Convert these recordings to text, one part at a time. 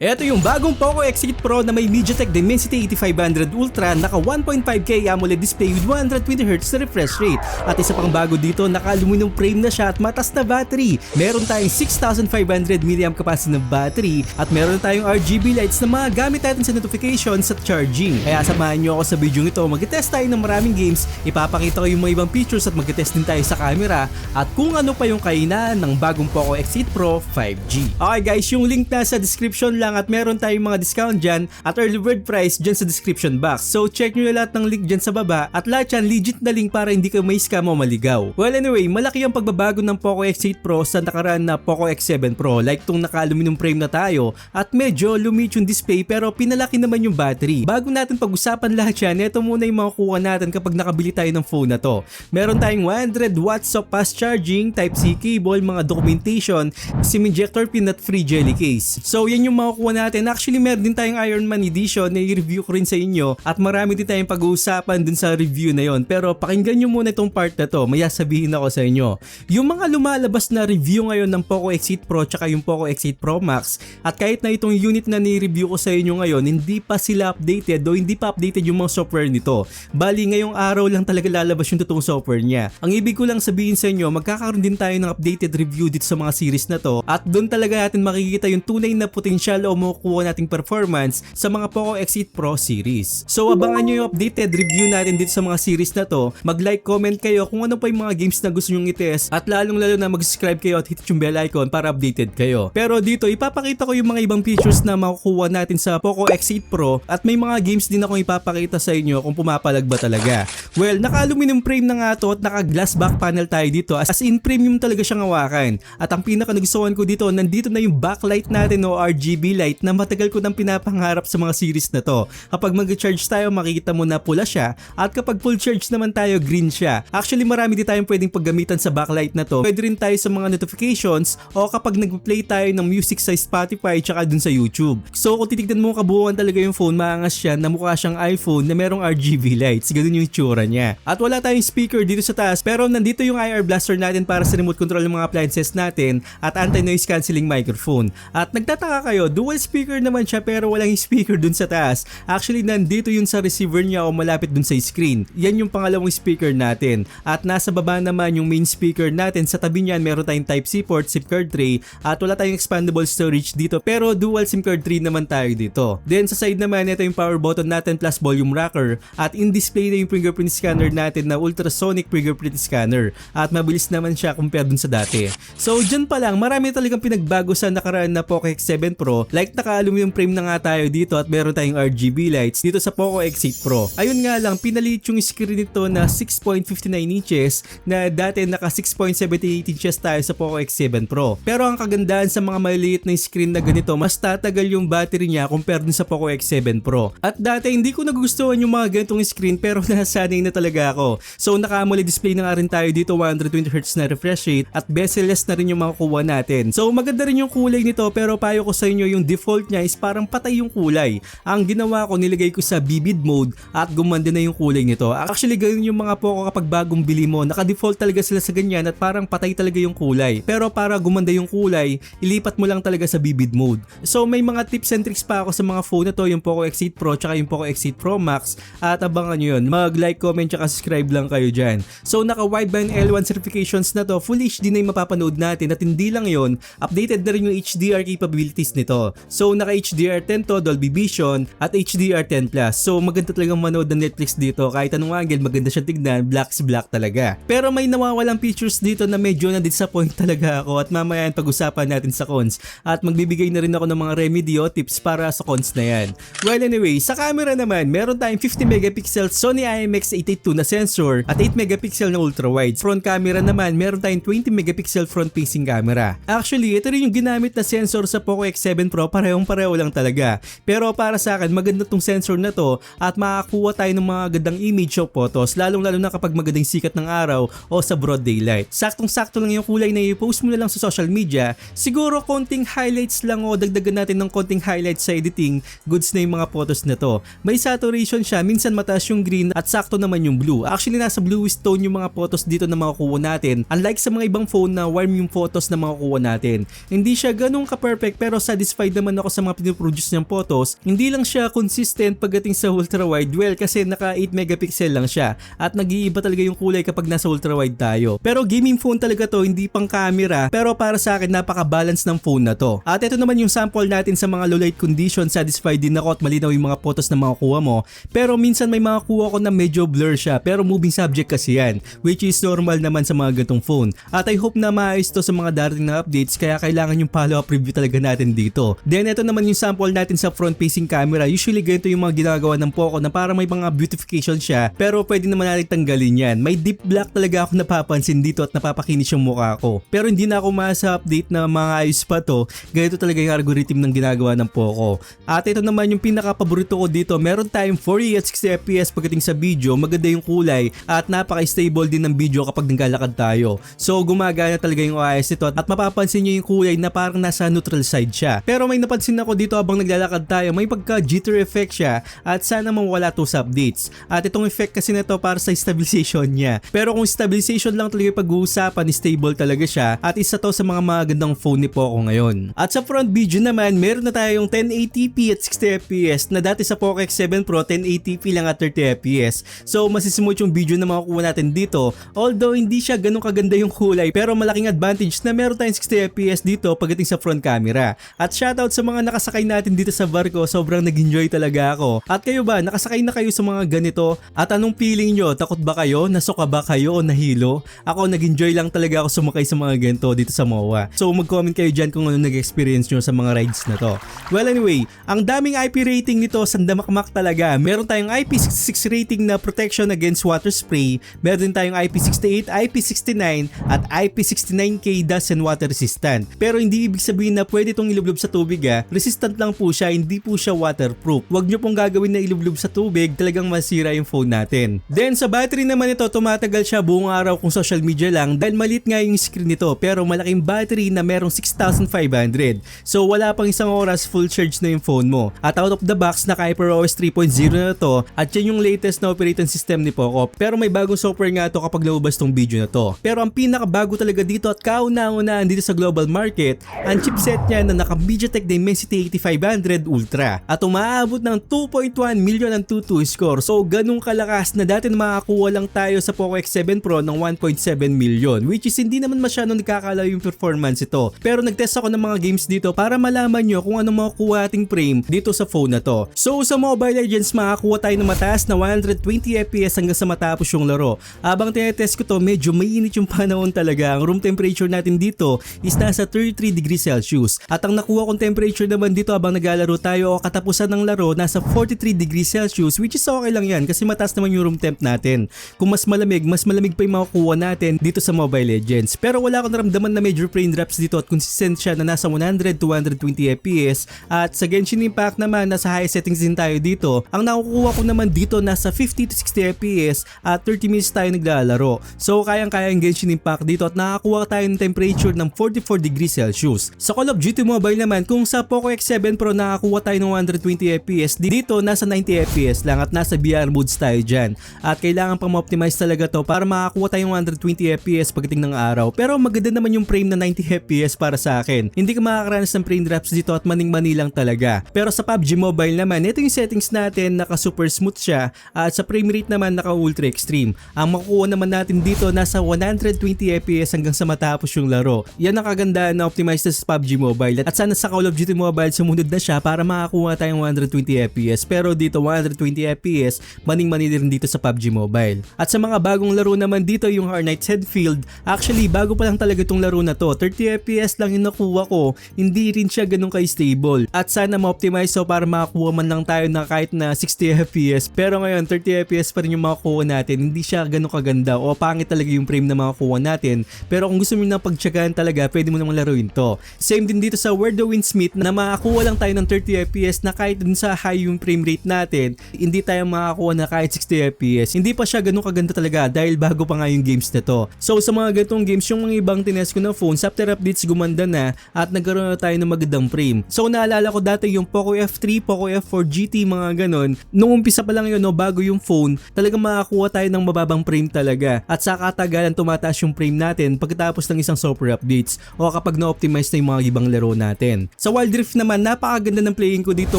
Ito yung bagong Poco X8 Pro na may MediaTek Dimensity 8500 Ultra, naka 1.5K AMOLED display with 120Hz na refresh rate. At isa pang bago dito, naka aluminum frame na siya at matas na battery. Meron tayong 6500 mAh capacity na battery at meron tayong RGB lights na magagamit natin sa notifications at charging. Kaya samahan nyo ako sa video ito, mag-test tayo ng maraming games, ipapakita ko yung mga ibang features at mag-test din tayo sa camera at kung ano pa yung kainaan ng bagong Poco X8 Pro 5G. Okay guys, yung link nasa description lang at meron tayong mga discount dyan at early bird price dyan sa description box. So check nyo lahat ng link dyan sa baba at lahat yan legit na link para hindi kayo may scam o maligaw. Well anyway, malaki ang pagbabago ng Poco X8 Pro sa nakaraan na Poco X7 Pro, like tong naka-aluminum frame na tayo at medyo lumit yung display pero pinalaki naman yung battery. Bago natin pag-usapan lahat yan, ito muna yung makukuha natin kapag nakabili tayo ng phone na to. Meron tayong 100 watts of fast charging, Type-C cable, mga documentation, SIM injector pin at free jelly case. So yan yung makukuha natin. Actually meron din tayong Iron Man edition na i-review ko rin sa inyo at marami din tayong pag-uusapan dun sa review na yon. Pero pakinggan nyo muna itong part na to, maya sabihin ako sa inyo. Yung mga lumalabas na review ngayon ng Poco X8 Pro tsaka yung Poco X8 Pro Max at kahit na itong unit na ni-review ko sa inyo ngayon, hindi pa sila updated o hindi pa updated yung mga software nito. Bali ngayong araw lang talaga lalabas yung totoong software niya. Ang ibig ko lang sabihin sa inyo, magkakaroon din tayo ng updated review dito sa mga series na to at doon talaga natin makikita yung tunay na potential o makukuha nating performance sa mga Poco X8 Pro series. So abangan nyo yung updated review natin dito sa mga series na to. Mag-like, comment kayo kung ano pa yung mga games na gusto nyong i-test at lalong lalo na mag-subscribe kayo at hit yung bell icon para updated kayo. Pero dito ipapakita ko yung mga ibang features na makukuha natin sa Poco X8 Pro at may mga games din akong ipapakita sa inyo kung pumapalag ba talaga. Well, naka-aluminum frame na nga to at naka-glass back panel tayo dito as in premium talaga siyang hawakan. At ang pinaka nagustuhan ko dito, nandito na yung backlight natin o RGB light na matagal ko nang pinapangarap sa mga series na to. Kapag mag-charge tayo, makikita mo na pula siya at kapag full charge naman tayo, green siya. Actually marami din tayong pwedeng paggamitan sa backlight na to. Pwede rin tayo sa mga notifications o kapag nag-play tayo ng music sa Spotify tsaka dun sa YouTube. So kung titignan mo kabuuan talaga yung phone, maangas siya na mukha siyang iPhone na merong RGB lights. Ganun yung itsura niya. At wala tayong speaker dito sa taas pero nandito yung IR blaster natin para sa remote control ng mga appliances natin at anti-noise cancelling microphone. At nagtataka kayo, dual speaker naman siya pero walang speaker dun sa taas. Actually nandito yun sa receiver niya o malapit dun sa screen. Yan yung pangalawang speaker natin. At nasa baba naman yung main speaker natin. Sa tabi niyan meron tayong Type-C port, SIM card tray at wala tayong expandable storage dito pero dual SIM card tray naman tayo dito. Then sa side naman ito yung power button natin plus volume rocker at in display na yung fingerprint scanner natin na ultrasonic fingerprint scanner at mabilis naman siya compare dun sa dati. So dyan pa lang marami talagang pinagbago sa nakaraan na Poco X7 Pro, like naka-aluminum frame na nga tayo dito at meron tayong RGB lights dito sa Poco X8 Pro. Ayun nga lang, pinalit yung screen nito na 6.59 inches na dati naka 6.78 inches tayo sa Poco X7 Pro. Pero ang kagandahan sa mga maliliit na screen na ganito, mas tatagal yung battery niya compare dun sa Poco X7 Pro. At dati hindi ko nagustuhan yung mga ganitong screen pero nasanay na talaga ako. So naka-AMOLED display na nga rin tayo dito, 120Hz na refresh rate at bezel-less na rin yung makukuha natin. So maganda rin yung kulay nito pero payo ko sa inyo yung default niya is parang patay yung kulay. Ang ginawa ko, nilagay ko sa vivid mode at gumanda na yung kulay nito. Actually ganun yung mga Poco kapag bagong bili mo, naka-default talaga sila sa ganyan at parang patay talaga yung kulay. Pero para gumanda yung kulay, ilipat mo lang talaga sa vivid mode. So may mga tips and tricks pa ako sa mga phone na to, yung Poco X8 Pro tsaka yung Poco X8 Pro Max at abangan nyo yun. Mag-like, comment tsaka subscribe lang kayo dyan. So naka wideband L1 certifications na to, full HD na yung mapapanood natin at hindi lang yun, updated na rin yung HDR capabilities nito. So naka HDR10 to, Dolby Vision at HDR10+. So maganda talagang manood ng Netflix dito, kahit anong angle maganda siya tignan, black si black talaga. Pero may nawawalang features dito na medyo na-disappoint talaga ako at mamaya pag-usapan natin sa cons at magbibigay na rin ako ng mga remedy o tips para sa cons na yan. Well anyway, sa camera naman meron tayong 50 megapixel Sony IMX882 na sensor at 8 megapixel na ultra wide. Front camera naman meron tayong 20 megapixel front facing camera. Actually ito rin yung ginamit na sensor sa Poco X7 Pro, parehong-pareho lang talaga. Pero para sa akin maganda tong sensor na to at makakuha tayo ng mga gandang image o photos lalong-lalo na kapag magandang sikat ng araw o sa broad daylight. Saktong-sakto lang yung kulay na i-post mo na lang sa social media. Siguro konting highlights lang o dagdagan natin ng konting highlights sa editing, goods na yung mga photos na to. May saturation siya, minsan mataas yung green at sakto naman yung blue. Actually nasa bluish tone yung mga photos dito na makukuha natin. Unlike sa mga ibang phone na warm yung photos na makukuha natin. Hindi siya ganun ka-perfect pero satisfied satisfied naman ako sa mga pinoproduce niyang photos. Hindi lang siya consistent pagdating sa ultra wide, well kasi naka 8 megapixel lang siya at nag-iiba talaga yung kulay kapag nasa ultra wide tayo. Pero gaming phone talaga to, hindi pang camera, pero para sa akin napaka-balance ng phone na to. At ito naman yung sample natin sa mga low light condition. Satisfied din ako at malinaw yung mga photos na makukuha mo. Pero minsan may mga kuha ko na medyo blur siya, pero moving subject kasi yan, which is normal naman sa mga gantong phone. At I hope na maayos to sa mga darating na updates, kaya kailangan yung follow-up review talaga natin dito. Then ito naman yung sample natin sa front facing camera. Usually ganito yung mga ginagawa ng Poco na parang may mga beautification siya, pero pwede naman natin tanggalin yan. May deep black talaga ako napapansin dito at napapakinis yung mukha ko. Pero hindi na ako sa update na mga ayos pa to. Ganito talaga yung algorithm ng ginagawa ng Poco. At ito naman yung pinaka-paborito ko dito. Meron tayong 4K at 60 FPS pagdating sa video. Maganda yung kulay at napaka-stable din ng video kapag naglalakad tayo. So gumagana talaga yung OIS nito at mapapansin nyo yung kulay na parang nasa neutral side siya. Pero may napansin ako dito habang naglalakad tayo, may pagka-jitter effect siya at sana mawala to sa updates. At itong effect kasi na to para sa stabilization niya. Pero kung stabilization lang talaga yung pag-uusapan, stable talaga siya at isa to sa mga magandang phone ni Poco ngayon. At sa front video naman, meron na tayong 1080p at 60 fps na dati sa Poco X7 Pro 1080p lang at 30 fps. So masismooth yung video na makukuha natin dito. Although hindi siya ganun kaganda yung kulay, pero malaking advantage na meron tayong 60 fps dito pagdating sa front camera. At shoutout sa mga nakasakay natin dito sa barko, sobrang nag-enjoy talaga ako. At kayo ba, nakasakay na kayo sa mga ganito? At anong feeling nyo? Takot ba kayo? Nasuka ba kayo o nahilo? Ako nag-enjoy lang talaga ako sumakay sa mga ganito dito sa MOA. So mag-comment kayo dyan kung ano nag-experience nyo sa mga rides na to. Well anyway, ang daming IP rating nito, sandamakmak talaga. Meron tayong IP66 rating na protection against water spray. Meron din tayong IP68, IP69 at IP69K dust and water resistant. Pero hindi ibig sabihin na pwede itong ilublob sa tubig Resistant lang po siya, hindi po siya waterproof. Huwag nyo pong gagawin na ilublob sa tubig, talagang masira yung phone natin. Then sa battery naman ito, tumatagal siya buong araw kung social media lang dahil maliit nga yung screen nito, pero malaking battery na merong 6,500. So wala pang isang oras full charge na yung phone mo. At out of the box, naka HyperOS 3.0 na to at yan yung latest na operating system ni Poco. Pero may bagong software nga to kapag lumabas tong video na to. Pero ang pinakabago talaga dito at kauna-unaan dito sa global market, ang chipset niya na naka MediaTek Dimensity 8500 Ultra at umaabot ng 2.1 million ang 2.2 score. So ganung kalakas na dati na makakuha lang tayo sa Poco X7 Pro ng 1.7 million, which is hindi naman masyadong nagkakalaw yung performance ito. Pero nagtest ako ng mga games dito para malaman nyo kung ano makukuha ating frame dito sa phone na to. So sa Mobile Legends makakuha tayo ng mataas na 120 fps hanggang sa matapos yung laro. Habang tinetest ko to, medyo mainit yung panahon talaga. Ang room temperature natin dito is nasa 33 degrees Celsius. At ang nakuha kong temperature naman dito habang naglalaro tayo o katapusan ng laro nasa 43 degrees Celsius, which is okay lang yan kasi mataas naman yung room temp natin. Kung mas malamig pa yung makukuha natin dito sa Mobile Legends. Pero wala akong naramdaman na major frame drops dito at consistent siya na nasa 100 to 120 fps. At sa Genshin Impact naman, nasa high settings din tayo dito. Ang nakukuha ko naman dito nasa 50 to 60 fps at 30 minutes tayo naglalaro. So kayang-kaya yung Genshin Impact dito at nakakuha tayo ng temperature ng 44 degrees Celsius. Sa Call of Duty Mobile naman, kung sa Poco X7 Pro nakakuha tayo ng 120 fps, dito nasa 90 fps lang at nasa VR modes tayo dyan. At kailangan pang ma-optimize talaga to para makakuha tayong 120 fps pagdating ng araw. Pero maganda naman yung frame na 90 fps para sa akin. Hindi ka makakaranas ng frame drops dito at maning-mani lang talaga. Pero sa PUBG Mobile naman, ito yung settings natin, naka super smooth siya at sa frame rate naman naka ultra extreme. Ang makukuha naman natin dito nasa 120 fps hanggang sa matapos yung laro. Yan ang kagandaan na optimized sa PUBG Mobile. At sana sa Call of Duty Mobile sumunod na siya para makakuha tayong 120 fps. Pero dito 120 fps, maning-mani din dito sa PUBG Mobile. At sa mga bagong laro naman dito, yung Hard Knight's Headfield, actually bago pa lang talaga itong laro na to. 30 fps lang yung nakuha ko, hindi rin siya ganun ka-stable. At sana ma-optimize so para makakuha man lang tayo na kahit na 60 fps. Pero ngayon 30 fps pa rin yung makakuha natin, hindi siya ganun kaganda o pangit talaga yung frame na makakuha natin. Pero kung gusto mo na pagtyagaan talaga, pwede mo namang laruin to. Same din dito sa Where the Wind Smith na makakuha lang tayo ng 30 fps na kahit dun sa high yung frame rate natin, hindi tayo makakuha na kahit 60 fps. Hindi pa siya ganun kaganda talaga dahil bago pa nga yung games na to. So sa mga ganitong games, yung mga ibang tinest ko na phones, after updates gumanda na at nagkaroon na tayo ng magandang frame. So naalala ko dati yung Poco F3, Poco F4 GT, mga ganon. Nung umpisa pa lang yun, no, bago yung phone, talagang makakuha tayo ng mababang frame talaga. At sa katagalan tumataas yung frame natin pagkatapos ng isang software updates o kapag na-optimize na yung mga ibang laro natin. Sa Wild Rift naman, napakaganda ng playing ko dito,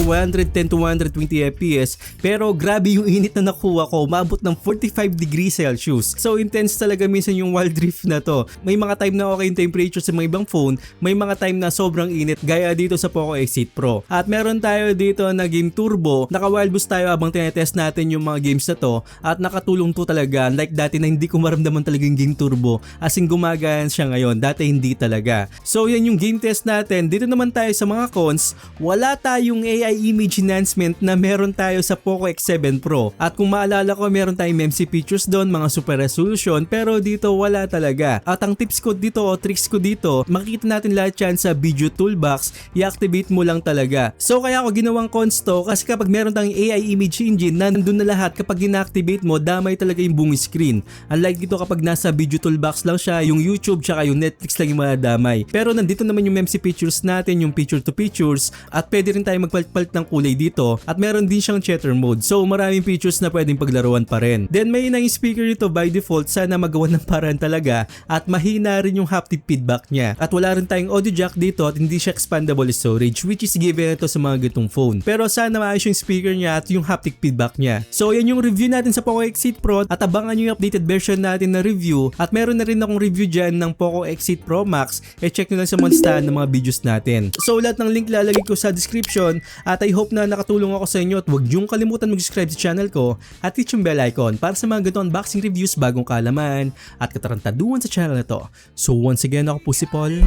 110 to 120 FPS, pero grabe yung init na nakuha ko, umabot ng 45 degrees Celsius. So intense talaga minsan yung Wild Rift na to. May mga time na okay yung temperature sa mga ibang phone, may mga time na sobrang init gaya dito sa Poco X8 Pro. At meron tayo dito na game turbo, naka-wild boost tayo habang tinetest natin yung mga games na to at nakatulong to talaga. Like dati na hindi ko maramdaman talaga yung game turbo, as in gumagana siya ngayon, dati hindi talaga. So yan yung game test natin. Dito naman tayo sa mga cons, wala tayong AI image enhancement na meron tayo sa Poco X7 Pro. At kung maalala ko, meron tayong MEMC features doon, mga super resolution, pero dito wala talaga. At ang tips ko dito o tricks ko dito, makikita natin lahat yan sa video toolbox, i-activate mo lang talaga. So kaya ako ginawang cons to, kasi kapag meron tayong AI image engine, nandun na lahat, kapag ina-activate mo, damay talaga yung buong screen. Unlike dito kapag nasa video toolbox lang siya, yung YouTube tsaka yung Netflix lang yung madamay. Pero nandito naman yung MEMC features natin, yung picture to pictures, at pwede rin tayo magpalit-palit ng kulay dito, at meron din siyang chatter mode. So maraming features na pwedeng paglaruan pa rin. Then may inang speaker dito by default, sana magawa ng paraan talaga, at mahina rin yung haptic feedback niya. At wala rin tayong audio jack dito at hindi siya expandable storage, which is given ito sa mga gitong phone. Pero sana maayos yung speaker niya at yung haptic feedback niya. So yan yung review natin sa Poco X8 Pro, at abangan nyo yung updated version natin na review, at meron na rin akong review dyan ng Poco X8 Pro Max, check nyo lang sa mga listahan ng mga videos natin. So lahat ng link lalagay ko sa description, at I hope na nakatulong ako sa inyo, at huwag nyong kalimutan mag-subscribe sa channel ko at hit yung bell icon para sa mga ganitong unboxing reviews, bagong kaalaman at katarantaduhan sa channel na to. So once again, ako po si Paul.